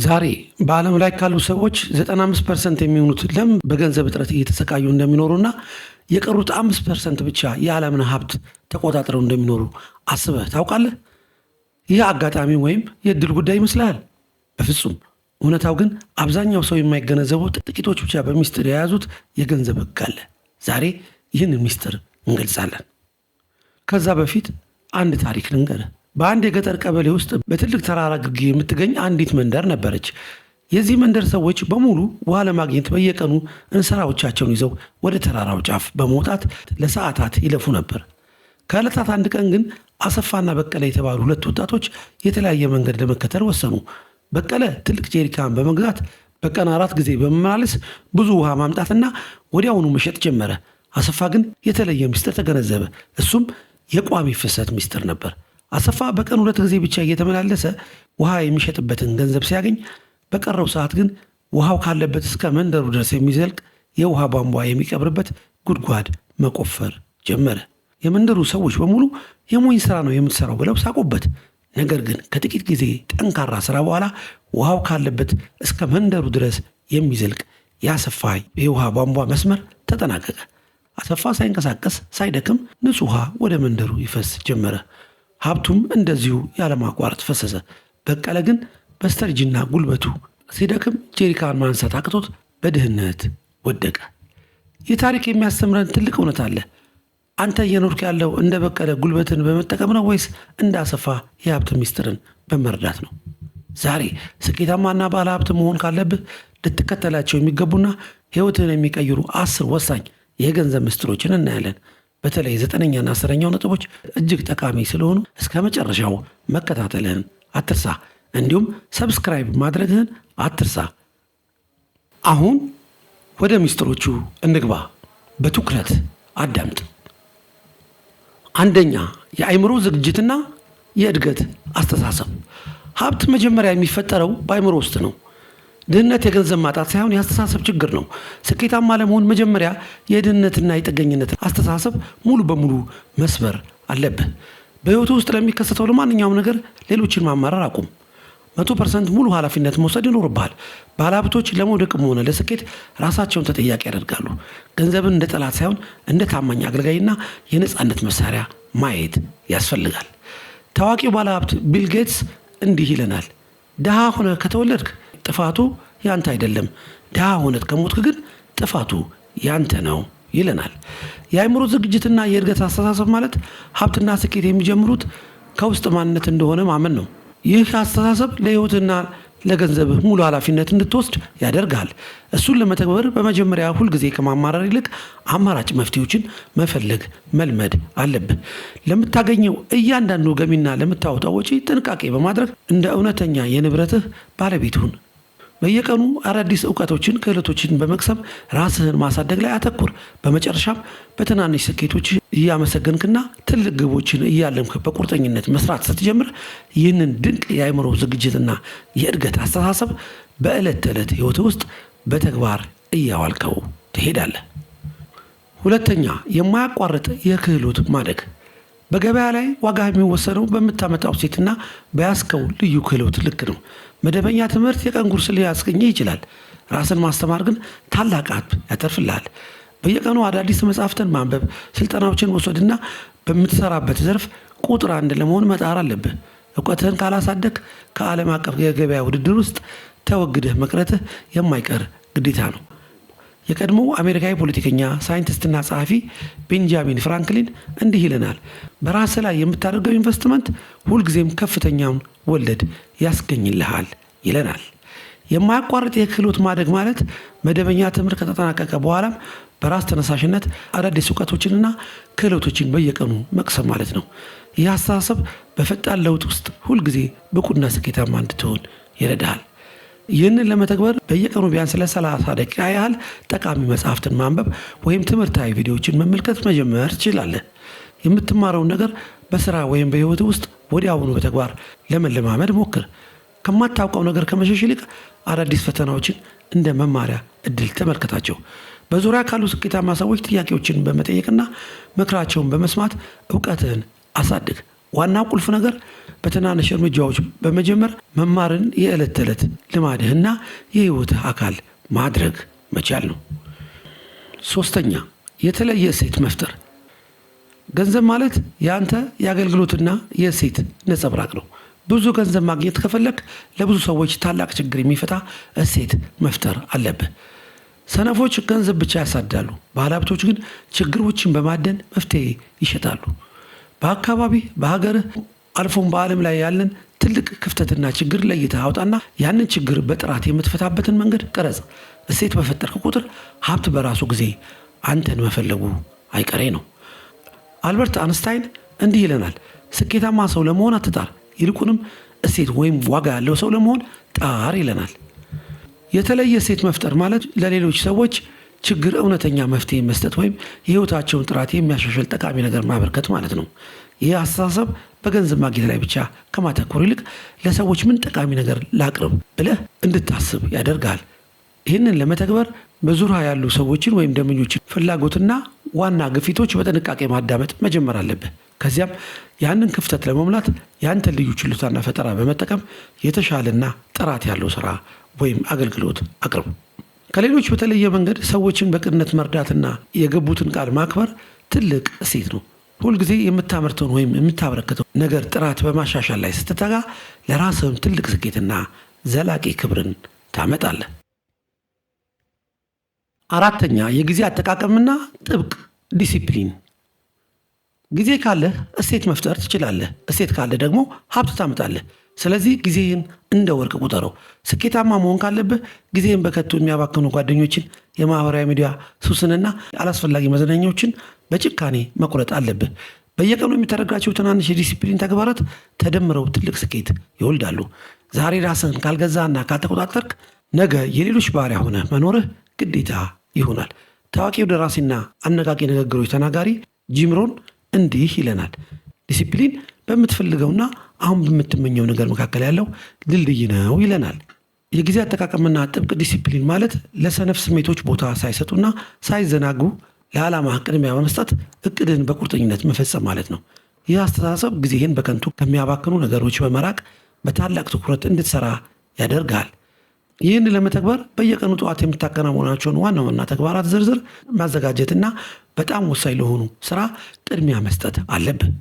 ዛሬ በዓለም ላይ ካሉ ሰዎች 95% የሚሆኑት ለምን በገንዘብ እጥረት እየተሰቃዩ እንደሚኖሩና የቀሩት 5% ብቻ የዓለምን ሀብት ተቆጣጥረው እንደሚኖሩ አስበህ ታውቃለህ? ይህ አጋጣሚ ወይም የእድል ጉዳይ ይመስልሃል? በፍጹም። እውነታው ግን አብዛኛው ሰው የማይገነዘበው ጥቂቶች ብቻ በሚስጥር የያዙት የገንዘብ ሕግ አለ። ዛሬ ይህንን ሚስጥር እንገልጻለን። ከዛ በፊት አንድ ታሪክ ልንገርህ። በአንድ የገጠር ቀበሌ ውስጥ በትልቅ ተራራ ግርጌ የምትገኝ አንዲት መንደር ነበረች። የዚህ መንደር ሰዎች በሙሉ ውሃ ለማግኘት በየቀኑ እንስራዎቻቸውን ይዘው ወደ ተራራው ጫፍ በመውጣት ለሰዓታት ይለፉ ነበር። ከዕለታት አንድ ቀን ግን አሰፋና በቀለ የተባሉ ሁለት ወጣቶች የተለያየ መንገድ ለመከተል ወሰኑ። በቀለ ትልቅ ጄሪካን በመግዛት በቀን 4 ጊዜ በመመላለስ ብዙ ውሃ ማምጣትና ወዲያውኑ መሸጥ ጀመረ። አሰፋ ግን የተለየ ምስጢር ተገነዘበ። እሱም የቋሚ ፍሰት ምስጢር ነበር። አሰፋ በቀን 2 ጊዜ ብቻ እየተመላለሰ ውሃ የሚሸጥበትን ገንዘብ ሲያገኝ፣ በቀረው ሰዓት ግን ውሃው ካለበት እስከ መንደሩ ድረስ የሚዘልቅ የውሃ ቧንቧ የሚቀብርበት ጉድጓድ መቆፈር ጀመረ። የመንደሩ ሰዎች በሙሉ የሞኝ ስራ ነው የምትሰራው ብለው ሳቁበት። ነገር ግን ከጥቂት ጊዜ ጠንካራ ስራ በኋላ ውሃው ካለበት እስከ መንደሩ ድረስ የሚዘልቅ የአሰፋ የውሃ ቧንቧ መስመር ተጠናቀቀ። አሰፋ ሳይንቀሳቀስ ሳይደክም ንጹህ ውሃ ወደ መንደሩ ይፈስ ጀመረ። ሀብቱም እንደዚሁ ያለማቋረጥ ፈሰሰ። በቀለ ግን በስተርጅና ጉልበቱ ሲደክም ጄሪካን ማንሳት አቅቶት በድህነት ወደቀ። ይህ ታሪክ የሚያስተምረን ትልቅ እውነት አለ። አንተ እየኖርክ ያለው እንደ በቀለ ጉልበትን በመጠቀም ነው ወይስ እንደ አሰፋ የሀብት ሚስጥርን በመረዳት ነው? ዛሬ ስኬታማና ባለ ሀብት መሆን ካለብህ ልትከተላቸው የሚገቡና ህይወትን የሚቀይሩ 10 ወሳኝ የገንዘብ ምስጢሮችን እናያለን። በተለይ 9ኛና 10ኛው ነጥቦች እጅግ ጠቃሚ ስለሆኑ እስከ መጨረሻው መከታተልህን አትርሳ። እንዲሁም ሰብስክራይብ ማድረግህን አትርሳ። አሁን ወደ ምስጢሮቹ እንግባ። በትኩረት አዳምጥ። አንደኛ፣ የአእምሮ ዝግጅትና የእድገት አስተሳሰብ። ሀብት መጀመሪያ የሚፈጠረው በአእምሮ ውስጥ ነው። ድህነት የገንዘብ ማጣት ሳይሆን የአስተሳሰብ ችግር ነው። ስኬታማ ለመሆን መጀመሪያ የድህነትና የጥገኝነት አስተሳሰብ ሙሉ በሙሉ መስበር አለብህ። በህይወቱ ውስጥ ለሚከሰተው ለማንኛውም ነገር ሌሎችን ማማረር አቁም። 100% ሙሉ ኃላፊነት መውሰድ ይኖርብሃል። ባለሀብቶች ለመውደቅም ሆነ ለስኬት ራሳቸውን ተጠያቂ ያደርጋሉ። ገንዘብን እንደ ጠላት ሳይሆን እንደ ታማኝ አገልጋይና የነፃነት መሳሪያ ማየት ያስፈልጋል። ታዋቂው ባለሀብት ቢል ጌትስ እንዲህ ይለናል፣ ድሃ ሆነ ከተወለድክ ጥፋቱ ያንተ አይደለም፣ ድሃ ሆነት ከሞትክ ግን ጥፋቱ ያንተ ነው ይለናል። የአእምሮ ዝግጅትና የእድገት አስተሳሰብ ማለት ሀብትና ስኬት የሚጀምሩት ከውስጥ ማንነት እንደሆነ ማመን ነው። ይህ አስተሳሰብ ለህይወትና ለገንዘብህ ሙሉ ኃላፊነት እንድትወስድ ያደርጋል። እሱን ለመተግበር በመጀመሪያ ሁልጊዜ ከማማረር ይልቅ አማራጭ መፍትሄዎችን መፈለግ መልመድ አለብህ። ለምታገኘው እያንዳንዱ ገቢና ለምታወጣው ወጪ ጥንቃቄ በማድረግ እንደ እውነተኛ የንብረትህ ባለቤት ሁን። በየቀኑ አዳዲስ እውቀቶችን፣ ክህሎቶችን በመቅሰም ራስህን ማሳደግ ላይ አተኩር። በመጨረሻም በትናንሽ ስኬቶች እያመሰገንክና ትልቅ ግቦችን እያለምክ በቁርጠኝነት መስራት ስትጀምር ይህንን ድንቅ የአእምሮ ዝግጅትና የእድገት አስተሳሰብ በዕለት ተዕለት ህይወት ውስጥ በተግባር እያዋልከው ትሄዳለህ። ሁለተኛ፣ የማያቋርጥ የክህሎት ማደግ። በገበያ ላይ ዋጋ የሚወሰነው በምታመጣው ሴትና በያዝከው ልዩ ክህሎት ልክ ነው። መደበኛ ትምህርት የቀን ጉርስ ሊያስገኝህ ይችላል። ራስን ማስተማር ግን ታላቅ ሀብት ያተርፍልሃል። በየቀኑ አዳዲስ መጽሐፍትን ማንበብ፣ ስልጠናዎችን መውሰድና በምትሰራበት ዘርፍ ቁጥር 1 ለመሆን መጣር አለብህ። እውቀትህን ካላሳደግ ከዓለም አቀፍ የገበያ ውድድር ውስጥ ተወግደህ መቅረትህ የማይቀር ግዴታ ነው። የቀድሞው አሜሪካዊ ፖለቲከኛ ሳይንቲስትና ጸሐፊ ቤንጃሚን ፍራንክሊን እንዲህ ይለናል፣ በራስህ ላይ የምታደርገው ኢንቨስትመንት ሁልጊዜም ከፍተኛውን ወለድ ያስገኝልሃል ይለናል። የማያቋርጥ የክህሎት ማደግ ማለት መደበኛ ትምህርት ከተጠናቀቀ በኋላም በራስ ተነሳሽነት አዳዲስ እውቀቶችንና ክህሎቶችን በየቀኑ መቅሰም ማለት ነው። ይህ አስተሳሰብ በፈጣን ለውጥ ውስጥ ሁልጊዜ ብቁና ስኬታማ እንድትሆን ይረዳሃል። ይህንን ለመተግበር በየቀኑ ቢያንስ ለ30 ደቂቃ ያህል ጠቃሚ መጽሐፍትን ማንበብ ወይም ትምህርታዊ ቪዲዮዎችን መመልከት መጀመር ትችላለህ። የምትማረውን ነገር በስራ ወይም በህይወት ውስጥ ወዲያውኑ በተግባር ለመለማመድ ሞክር። ከማታውቀው ነገር ከመሸሽ ይልቅ አዳዲስ ፈተናዎችን እንደ መማሪያ እድል ተመልከታቸው። በዙሪያ ካሉ ስኬታማ ሰዎች ጥያቄዎችን በመጠየቅና ምክራቸውን በመስማት እውቀትህን አሳድግ። ዋናው ቁልፍ ነገር በትናንሽ እርምጃዎች በመጀመር መማርን የዕለት ተዕለት ልማድህና የህይወትህ አካል ማድረግ መቻል ነው። ሶስተኛ፣ የተለየ እሴት መፍጠር። ገንዘብ ማለት የአንተ የአገልግሎትና የእሴት ነጸብራቅ ነው። ብዙ ገንዘብ ማግኘት ከፈለክ ለብዙ ሰዎች ታላቅ ችግር የሚፈታ እሴት መፍጠር አለብህ። ሰነፎች ገንዘብ ብቻ ያሳድዳሉ፣ ባለሀብቶች ግን ችግሮችን በማደን መፍትሄ ይሸጣሉ። በአካባቢ በሀገርህ አልፎም በዓለም ላይ ያለን ትልቅ ክፍተትና ችግር ለይተህ አውጣና ያንን ችግር በጥራት የምትፈታበትን መንገድ ቀረጽ። እሴት በፈጠርክ ቁጥር ሀብት በራሱ ጊዜ አንተን መፈለጉ አይቀሬ ነው። አልበርት አንስታይን እንዲህ ይለናል፣ ስኬታማ ሰው ለመሆን አትጣር፣ ይልቁንም እሴት ወይም ዋጋ ያለው ሰው ለመሆን ጣር ይለናል። የተለየ እሴት መፍጠር ማለት ለሌሎች ሰዎች ችግር እውነተኛ መፍትሄ መስጠት ወይም የህይወታቸውን ጥራት የሚያሻሽል ጠቃሚ ነገር ማበርከት ማለት ነው። ይህ አስተሳሰብ በገንዘብ ማግኘት ላይ ብቻ ከማተኮር ይልቅ ለሰዎች ምን ጠቃሚ ነገር ላቅርብ ብለህ እንድታስብ ያደርጋል። ይህንን ለመተግበር በዙሪያ ያሉ ሰዎችን ወይም ደንበኞችን ፍላጎትና ዋና ግፊቶች በጥንቃቄ ማዳመጥ መጀመር አለብህ። ከዚያም ያንን ክፍተት ለመሙላት ያንተን ልዩ ችሎታና ፈጠራ በመጠቀም የተሻለና ጥራት ያለው ስራ ወይም አገልግሎት አቅርቡ። ከሌሎች በተለየ መንገድ ሰዎችን በቅንነት መርዳትና የገቡትን ቃል ማክበር ትልቅ እሴት ነው። ሁልጊዜ የምታመርተውን ወይም የምታበረክተው ነገር ጥራት በማሻሻል ላይ ስትተጋ ለራስህም ትልቅ ስኬትና ዘላቂ ክብርን ታመጣለህ። አራተኛ፣ የጊዜ አጠቃቀምና ጥብቅ ዲሲፕሊን። ጊዜ ካለህ እሴት መፍጠር ትችላለህ። እሴት ካለህ ደግሞ ሀብት ታመጣለህ። ስለዚህ ጊዜህን እንደ ወርቅ ቁጠረው። ስኬታማ መሆን ካለብህ ጊዜህን በከቱ የሚያባክኑ ጓደኞችን፣ የማህበራዊ ሚዲያ ሱስንና አላስፈላጊ መዝናኛዎችን በጭካኔ መቁረጥ አለብህ። በየቀኑ የሚተረጋቸው ትናንሽ የዲሲፕሊን ተግባራት ተደምረው ትልቅ ስኬት ይወልዳሉ። ዛሬ ራስህን ካልገዛና ካልተቆጣጠርክ ነገ የሌሎች ባሪያ ሆነህ መኖርህ ግዴታ ይሆናል። ታዋቂው ደራሲና አነቃቂ ንግግሮች ተናጋሪ ጂም ሮን እንዲህ ይለናል፣ ዲሲፕሊን በምትፈልገውና አሁን በምትመኘው ነገር መካከል ያለው ድልድይ ነው ይለናል። የጊዜ አጠቃቀምና ጥብቅ ዲሲፕሊን ማለት ለሰነፍ ስሜቶች ቦታ ሳይሰጡና ሳይዘናጉ ለዓላማ ቅድሚያ በመስጠት እቅድን በቁርጠኝነት መፈጸም ማለት ነው። ይህ አስተሳሰብ ጊዜህን በከንቱ ከሚያባክኑ ነገሮች በመራቅ በታላቅ ትኩረት እንድትሰራ ያደርጋል። ይህን ለመተግበር በየቀኑ ጠዋት የምታከናውናቸውን ዋና ዋና ተግባራት ዝርዝር ማዘጋጀትና በጣም ወሳኝ ለሆኑ ስራ ቅድሚያ መስጠት አለብህ።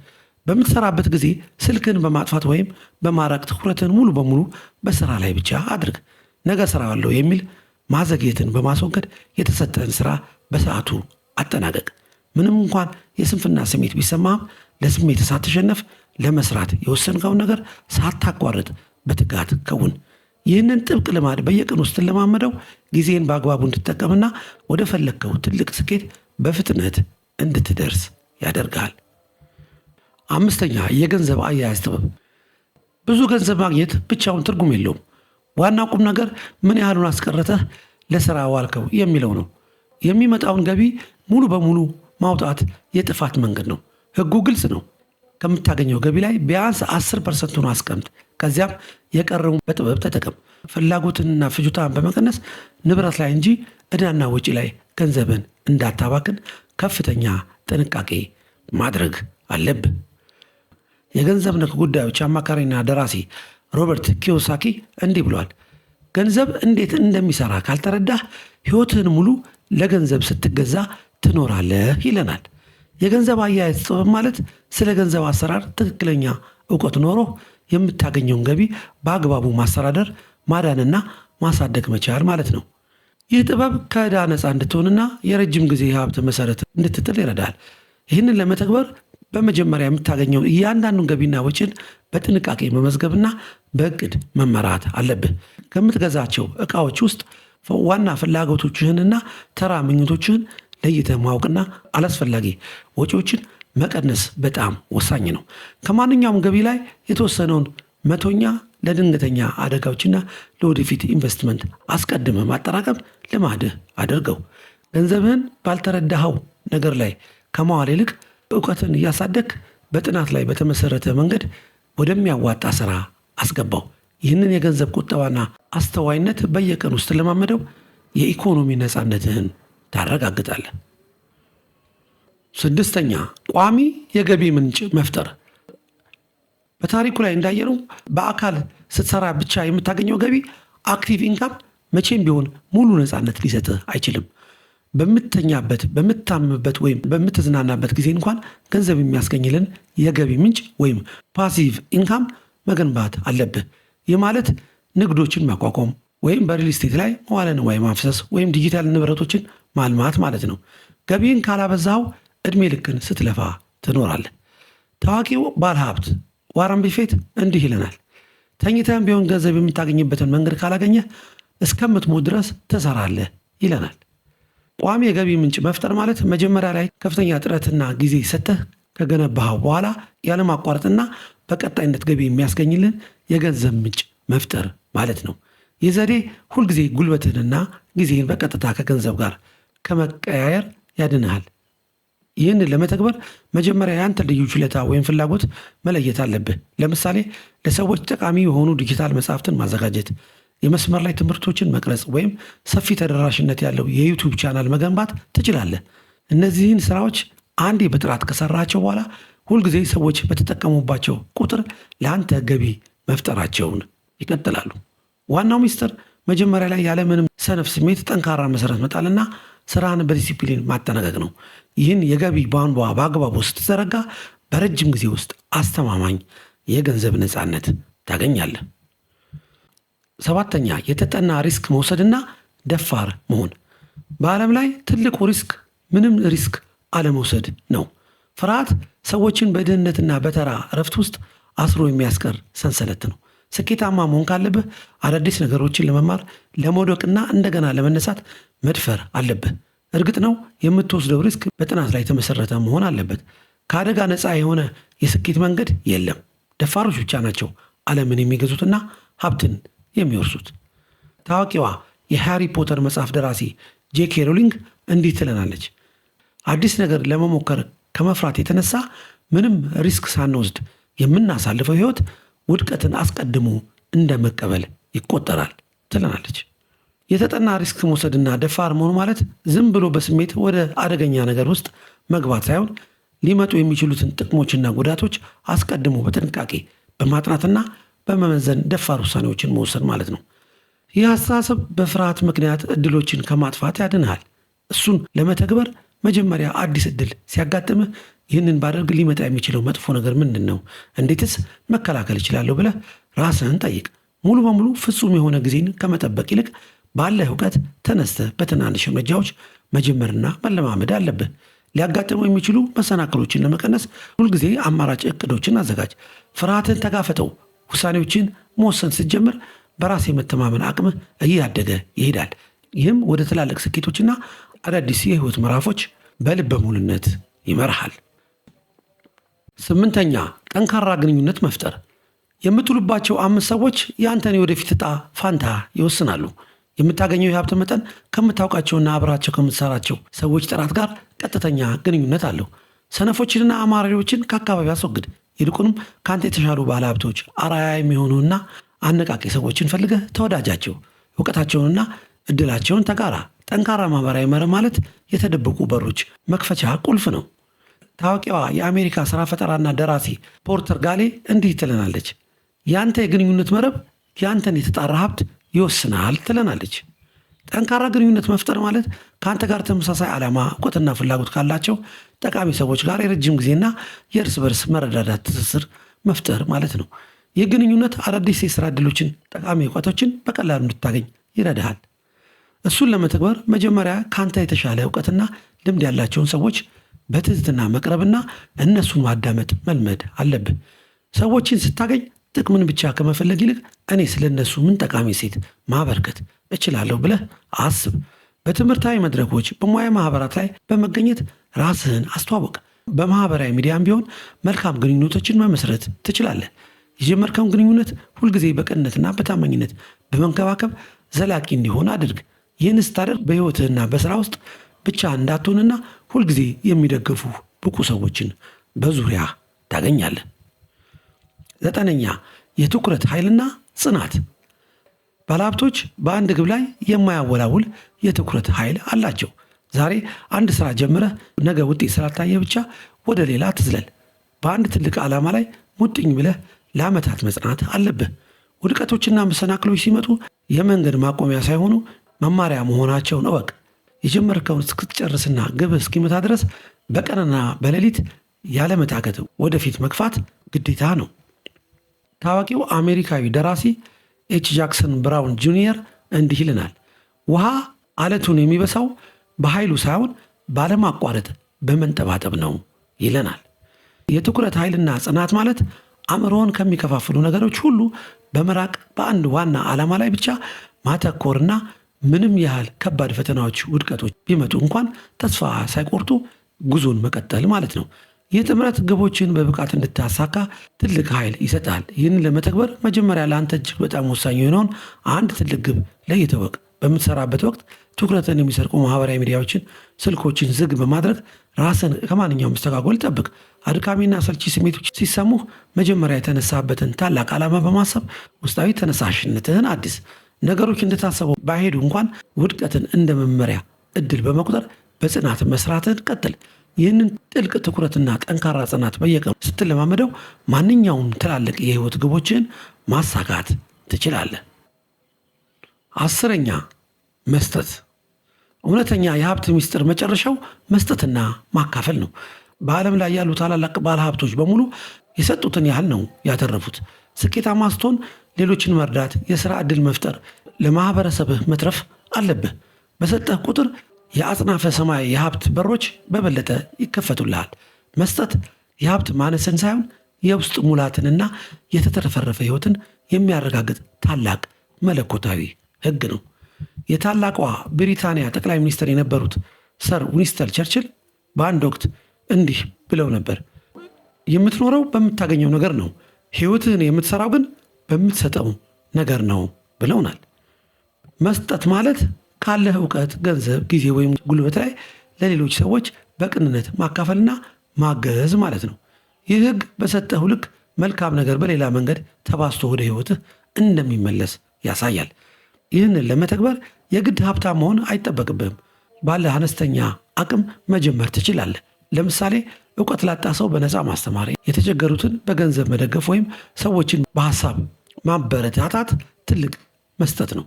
በምትሰራበት ጊዜ ስልክን በማጥፋት ወይም በማራቅ ትኩረትን ሙሉ በሙሉ በስራ ላይ ብቻ አድርግ። ነገ እሰራዋለሁ የሚል ማዘግየትን በማስወገድ የተሰጠህን ስራ በሰዓቱ አጠናቀቅ። ምንም እንኳን የስንፍና ስሜት ቢሰማህም ለስሜት ሳትሸነፍ ለመስራት የወሰንከውን ነገር ሳታቋርጥ በትጋት ከውን። ይህንን ጥብቅ ልማድ በየቀኑ ስትለማመደው ጊዜን በአግባቡ እንድትጠቀምና ወደ ፈለግከው ትልቅ ስኬት በፍጥነት እንድትደርስ ያደርጋል። አምስተኛ፣ የገንዘብ አያያዝ ጥበብ። ብዙ ገንዘብ ማግኘት ብቻውን ትርጉም የለውም። ዋና ቁም ነገር ምን ያህሉን አስቀርተህ ለሥራ ዋልከው የሚለው ነው። የሚመጣውን ገቢ ሙሉ በሙሉ ማውጣት የጥፋት መንገድ ነው። ሕጉ ግልጽ ነው። ከምታገኘው ገቢ ላይ ቢያንስ 10%ን አስቀምጥ። ከዚያም የቀረውን በጥበብ ተጠቀም። ፍላጎትንና ፍጆታን በመቀነስ ንብረት ላይ እንጂ ዕዳና ወጪ ላይ ገንዘብን እንዳታባክን ከፍተኛ ጥንቃቄ ማድረግ አለብህ። የገንዘብ ነክ ጉዳዮች አማካሪና ደራሲ ሮበርት ኪዮሳኪ እንዲህ ብሏል፣ ገንዘብ እንዴት እንደሚሰራ ካልተረዳህ ሕይወትህን ሙሉ ለገንዘብ ስትገዛ ትኖራለህ ይለናል። የገንዘብ አያያዝ ጥበብ ማለት ስለ ገንዘብ አሰራር ትክክለኛ እውቀት ኖሮ የምታገኘውን ገቢ በአግባቡ ማስተዳደር፣ ማዳንና ማሳደግ መቻል ማለት ነው። ይህ ጥበብ ከዕዳ ነፃ እንድትሆንና የረጅም ጊዜ የሀብት መሰረት እንድትጥል ይረዳል። ይህንን ለመተግበር በመጀመሪያ የምታገኘውን እያንዳንዱን ገቢና ወጪን በጥንቃቄ መመዝገብና በእቅድ መመራት አለብህ። ከምትገዛቸው ዕቃዎች ውስጥ ዋና ፍላጎቶችህንና ተራ ምኞቶችህን ለይተህ ማወቅና አላስፈላጊ ወጪዎችን መቀነስ በጣም ወሳኝ ነው። ከማንኛውም ገቢ ላይ የተወሰነውን መቶኛ ለድንገተኛ አደጋዎችና ለወደፊት ኢንቨስትመንት አስቀድመህ ማጠራቀም ልማድህ አድርገው። ገንዘብህን ባልተረዳኸው ነገር ላይ ከመዋል ይልቅ እውቀትን እያሳደግ በጥናት ላይ በተመሰረተ መንገድ ወደሚያዋጣ ስራ አስገባው። ይህንን የገንዘብ ቁጠባና አስተዋይነት በየቀኑ ውስጥ ለማመደው የኢኮኖሚ ነፃነትህን ታረጋግጣለህ። ስድስተኛ፣ ቋሚ የገቢ ምንጭ መፍጠር። በታሪኩ ላይ እንዳየነው በአካል ስትሰራ ብቻ የምታገኘው ገቢ አክቲቭ ኢንካም መቼም ቢሆን ሙሉ ነፃነት ሊሰጥህ አይችልም። በምትተኛበት፣ በምታምበት ወይም በምትዝናናበት ጊዜ እንኳን ገንዘብ የሚያስገኝልን የገቢ ምንጭ ወይም ፓሲቭ ኢንካም መገንባት አለብህ። ይህ ማለት ንግዶችን ማቋቋም ወይም በሪል ስቴት ላይ መዋለ ንዋይ ማፍሰስ ወይም ዲጂታል ንብረቶችን ማልማት ማለት ነው። ገቢን ካላበዛው ዕድሜ ልክን ስትለፋ ትኖራለህ። ታዋቂው ባለሀብት ዋረን ቡፌት እንዲህ ይለናል፣ ተኝተህም ቢሆን ገንዘብ የምታገኝበትን መንገድ ካላገኘህ እስከምትሞት ድረስ ትሰራለህ ይለናል። ቋሚ የገቢ ምንጭ መፍጠር ማለት መጀመሪያ ላይ ከፍተኛ ጥረትና ጊዜ ሰጥተህ ከገነባኸው በኋላ ያለማቋረጥና በቀጣይነት ገቢ የሚያስገኝልን የገንዘብ ምንጭ መፍጠር ማለት ነው። ይህ ዘዴ ሁልጊዜ ጉልበትህንና ጊዜህን በቀጥታ ከገንዘብ ጋር ከመቀያየር ያድንሃል። ይህንን ለመተግበር መጀመሪያ ያንተ ልዩ ችሎታ ወይም ፍላጎት መለየት አለብህ። ለምሳሌ ለሰዎች ጠቃሚ የሆኑ ዲጂታል መጽሐፍትን ማዘጋጀት፣ የመስመር ላይ ትምህርቶችን መቅረጽ ወይም ሰፊ ተደራሽነት ያለው የዩቲዩብ ቻናል መገንባት ትችላለህ። እነዚህን ስራዎች አንዴ በጥራት ከሰራቸው በኋላ ሁልጊዜ ሰዎች በተጠቀሙባቸው ቁጥር ለአንተ ገቢ መፍጠራቸውን ይቀጥላሉ። ዋናው ሚስጥር መጀመሪያ ላይ ያለምንም ሰነፍ ስሜት ጠንካራ መሰረት መጣልና ስራን በዲሲፕሊን ማጠናቀቅ ነው። ይህን የገቢ ቧንቧ በአግባቡ ስትዘረጋ በረጅም ጊዜ ውስጥ አስተማማኝ የገንዘብ ነፃነት ታገኛለህ። 7ኛ የተጠና ሪስክ መውሰድና ደፋር መሆን። በዓለም ላይ ትልቁ ሪስክ ምንም ሪስክ አለመውሰድ ነው። ፍርሃት ሰዎችን በድህነትና በተራ እረፍት ውስጥ አስሮ የሚያስቀር ሰንሰለት ነው። ስኬታማ መሆን ካለብህ አዳዲስ ነገሮችን ለመማር ለመውደቅና እንደገና ለመነሳት መድፈር አለብህ። እርግጥ ነው የምትወስደው ሪስክ በጥናት ላይ የተመሰረተ መሆን አለበት። ከአደጋ ነፃ የሆነ የስኬት መንገድ የለም። ደፋሮች ብቻ ናቸው ዓለምን የሚገዙትና ሀብትን የሚወርሱት። ታዋቂዋ የሃሪ ፖተር መጽሐፍ ደራሲ ጄኬ ሮሊንግ እንዲህ ትለናለች፣ አዲስ ነገር ለመሞከር ከመፍራት የተነሳ ምንም ሪስክ ሳንወስድ የምናሳልፈው ህይወት ውድቀትን አስቀድሞ እንደ መቀበል ይቆጠራል ትለናለች። የተጠና ሪስክ መውሰድና ደፋር መሆኑ ማለት ዝም ብሎ በስሜት ወደ አደገኛ ነገር ውስጥ መግባት ሳይሆን ሊመጡ የሚችሉትን ጥቅሞችና ጉዳቶች አስቀድሞ በጥንቃቄ በማጥናትና በመመዘን ደፋር ውሳኔዎችን መወሰን ማለት ነው። ይህ አስተሳሰብ በፍርሃት ምክንያት እድሎችን ከማጥፋት ያድንሃል። እሱን ለመተግበር መጀመሪያ አዲስ እድል ሲያጋጥምህ ይህንን ባደርግ ሊመጣ የሚችለው መጥፎ ነገር ምንድን ነው? እንዴትስ መከላከል እችላለሁ ብለህ ራስህን ጠይቅ። ሙሉ በሙሉ ፍጹም የሆነ ጊዜን ከመጠበቅ ይልቅ ባለህ እውቀት ተነስተህ በትናንሽ እርምጃዎች መጀመርና መለማመድ አለብህ። ሊያጋጥሙ የሚችሉ መሰናክሎችን ለመቀነስ ሁልጊዜ አማራጭ እቅዶችን አዘጋጅ። ፍርሃትን ተጋፈጠው። ውሳኔዎችን መወሰን ስትጀምር በራስ የመተማመን አቅምህ እያደገ ይሄዳል። ይህም ወደ ትላልቅ ስኬቶችና አዳዲስ የህይወት ምዕራፎች በልበ ሙሉነት ይመርሃል። 8ኛ ጠንካራ ግንኙነት መፍጠር። የምትውሉባቸው 5 ሰዎች የአንተን የወደፊት ዕጣ ፋንታ ይወስናሉ። የምታገኘው የሀብት መጠን ከምታውቃቸውና አብራቸው ከምትሰራቸው ሰዎች ጥራት ጋር ቀጥተኛ ግንኙነት አለው። ሰነፎችንና አማራሪዎችን ከአካባቢ አስወግድ። ይልቁንም ከአንተ የተሻሉ ባለሀብቶች አርአያ የሚሆኑና አነቃቂ ሰዎችን ፈልገህ ተወዳጃቸው። እውቀታቸውንና እድላቸውን ተጋራ። ጠንካራ ማህበራዊ መርህ ማለት የተደበቁ በሮች መክፈቻ ቁልፍ ነው። ታዋቂዋ የአሜሪካ ስራ ፈጠራና ደራሲ ፖርተር ጋሌ እንዲህ ትለናለች፣ ያንተ የግንኙነት መረብ ያንተን የተጣራ ሀብት ይወስናል ትለናለች። ጠንካራ ግንኙነት መፍጠር ማለት ከአንተ ጋር ተመሳሳይ ዓላማ፣ እውቀትና ፍላጎት ካላቸው ጠቃሚ ሰዎች ጋር የረጅም ጊዜና የእርስ በርስ መረዳዳት ትስስር መፍጠር ማለት ነው። ይህ ግንኙነት አዳዲስ የስራ ዕድሎችን፣ ጠቃሚ እውቀቶችን በቀላሉ እንድታገኝ ይረዳሃል። እሱን ለመተግበር መጀመሪያ ከአንተ የተሻለ እውቀትና ልምድ ያላቸውን ሰዎች በትህትና መቅረብና እነሱን ማዳመጥ መልመድ አለብህ። ሰዎችን ስታገኝ ጥቅምን ብቻ ከመፈለግ ይልቅ እኔ ስለ እነሱ ምን ጠቃሚ ሴት ማበርከት እችላለሁ ብለህ አስብ። በትምህርታዊ መድረኮች፣ በሙያ ማህበራት ላይ በመገኘት ራስህን አስተዋወቅ። በማህበራዊ ሚዲያም ቢሆን መልካም ግንኙነቶችን መመስረት ትችላለህ። የጀመርከውን ግንኙነት ሁልጊዜ በቅንነትና በታማኝነት በመንከባከብ ዘላቂ እንዲሆን አድርግ። ይህን ስታደርግ በሕይወትህና በሥራ ውስጥ ብቻ እንዳትሆንና ሁልጊዜ የሚደግፉ ብቁ ሰዎችን በዙሪያ ታገኛለህ። 9ኛ የትኩረት ኃይልና ጽናት። ባለሀብቶች በአንድ ግብ ላይ የማያወላውል የትኩረት ኃይል አላቸው። ዛሬ አንድ ስራ ጀምረህ ነገ ውጤት ስላልታየ ብቻ ወደ ሌላ ትዝለል። በአንድ ትልቅ ዓላማ ላይ ሙጥኝ ብለህ ለዓመታት መጽናት አለብህ። ውድቀቶችና መሰናክሎች ሲመጡ የመንገድ ማቆሚያ ሳይሆኑ መማሪያ መሆናቸውን እወቅ። የጀመርከውን እስክትጨርስና ግብህ እስኪመታ ድረስ በቀንና በሌሊት ያለመታከት ወደፊት መግፋት ግዴታ ነው። ታዋቂው አሜሪካዊ ደራሲ ኤች ጃክሰን ብራውን ጁኒየር እንዲህ ይልናል፣ ውሃ አለቱን የሚበሳው በኃይሉ ሳይሆን ባለማቋረጥ በመንጠባጠብ ነው ይለናል። የትኩረት ኃይልና ጽናት ማለት አእምሮን ከሚከፋፍሉ ነገሮች ሁሉ በመራቅ በአንድ ዋና ዓላማ ላይ ብቻ ማተኮርና ምንም ያህል ከባድ ፈተናዎች፣ ውድቀቶች ቢመጡ እንኳን ተስፋ ሳይቆርጡ ጉዞን መቀጠል ማለት ነው። ይህ ጥምረት ግቦችን በብቃት እንድታሳካ ትልቅ ኃይል ይሰጣል። ይህን ለመተግበር መጀመሪያ ለአንተ እጅግ በጣም ወሳኝ የሆነውን አንድ ትልቅ ግብ ለይተህ እወቅ። በምትሰራበት ወቅት ትኩረትን የሚሰርቁ ማህበራዊ ሚዲያዎችን፣ ስልኮችን ዝግ በማድረግ ራስን ከማንኛውም መስተጓጎል ጠብቅ። አድካሚና ሰልቺ ስሜቶች ሲሰሙህ መጀመሪያ የተነሳበትን ታላቅ ዓላማ በማሰብ ውስጣዊ ተነሳሽነትህን አድስ። ነገሮች እንደታሰበው ባይሄዱ እንኳን ውድቀትን እንደ መመሪያ እድል በመቁጠር በጽናት መስራትን ቀጥል። ይህንን ጥልቅ ትኩረትና ጠንካራ ጽናት በየቀኑ ስትለማመደው ማንኛውም ትላልቅ የህይወት ግቦችን ማሳካት ትችላለህ። 10ኛ መስጠት። እውነተኛ የሀብት ምስጢር መጨረሻው መስጠትና ማካፈል ነው። በዓለም ላይ ያሉ ታላላቅ ባለ ሀብቶች በሙሉ የሰጡትን ያህል ነው ያተረፉት። ስኬታማ ስትሆን ሌሎችን መርዳት፣ የሥራ ዕድል መፍጠር፣ ለማኅበረሰብህ መትረፍ አለብህ። በሰጠህ ቁጥር የአጽናፈ ሰማይ የሀብት በሮች በበለጠ ይከፈቱልሃል። መስጠት የሀብት ማነስን ሳይሆን የውስጥ ሙላትንና የተትረፈረፈ ሕይወትን የሚያረጋግጥ ታላቅ መለኮታዊ ሕግ ነው። የታላቋ ብሪታንያ ጠቅላይ ሚኒስትር የነበሩት ሰር ዊንስተን ቸርችል በአንድ ወቅት እንዲህ ብለው ነበር፣ የምትኖረው በምታገኘው ነገር ነው፣ ሕይወትህን የምትሰራው ግን በምትሰጠው ነገር ነው ብለውናል። መስጠት ማለት ካለህ እውቀት፣ ገንዘብ፣ ጊዜ ወይም ጉልበት ላይ ለሌሎች ሰዎች በቅንነት ማካፈልና ማገዝ ማለት ነው። ይህ ሕግ በሰጠው ልክ መልካም ነገር በሌላ መንገድ ተባስቶ ወደ ሕይወትህ እንደሚመለስ ያሳያል። ይህንን ለመተግበር የግድ ሀብታም መሆን አይጠበቅብህም። ባለህ አነስተኛ አቅም መጀመር ትችላለህ። ለምሳሌ እውቀት ላጣ ሰው በነፃ ማስተማር፣ የተቸገሩትን በገንዘብ መደገፍ ወይም ሰዎችን በሐሳብ ማበረታታት ትልቅ መስጠት ነው።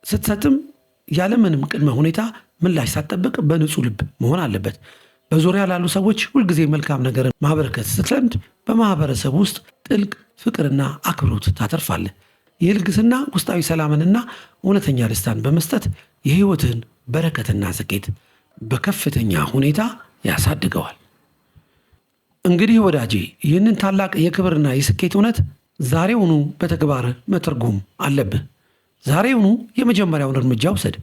ስትሰጥም ያለምንም ቅድመ ሁኔታ ምላሽ ሳትጠብቅ በንጹህ ልብ መሆን አለበት። በዙሪያ ላሉ ሰዎች ሁልጊዜ መልካም ነገርን ማበረከት ስትለምድ በማህበረሰብ ውስጥ ጥልቅ ፍቅርና አክብሮት ታተርፋለህ። የልግስና ውስጣዊ ሰላምንና እውነተኛ ደስታን በመስጠት የህይወትህን በረከትና ስኬት በከፍተኛ ሁኔታ ያሳድገዋል። እንግዲህ ወዳጄ ይህንን ታላቅ የክብርና የስኬት እውነት ዛሬውኑ በተግባር መተርጎም አለብህ። ዛሬውኑ የመጀመሪያውን እርምጃ ውሰድ።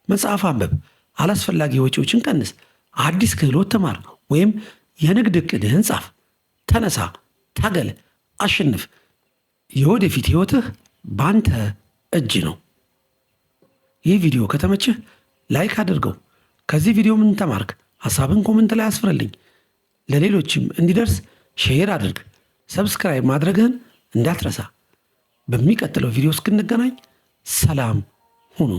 መጽሐፍ አንብብ፣ አላስፈላጊ ወጪዎችን ቀንስ፣ አዲስ ክህሎት ተማር፣ ወይም የንግድ ዕቅድህን ጻፍ። ተነሳ፣ ታገል፣ አሸንፍ። የወደፊት ህይወትህ ባንተ እጅ ነው። ይህ ቪዲዮ ከተመችህ ላይክ አድርገው። ከዚህ ቪዲዮ ምን ተማርክ? ሐሳብን ኮመንት ላይ አስፍርልኝ። ለሌሎችም እንዲደርስ ሼር አድርግ። ሰብስክራይብ ማድረግህን እንዳትረሳ። በሚቀጥለው ቪዲዮ እስክንገናኝ ሰላም ሁኑ።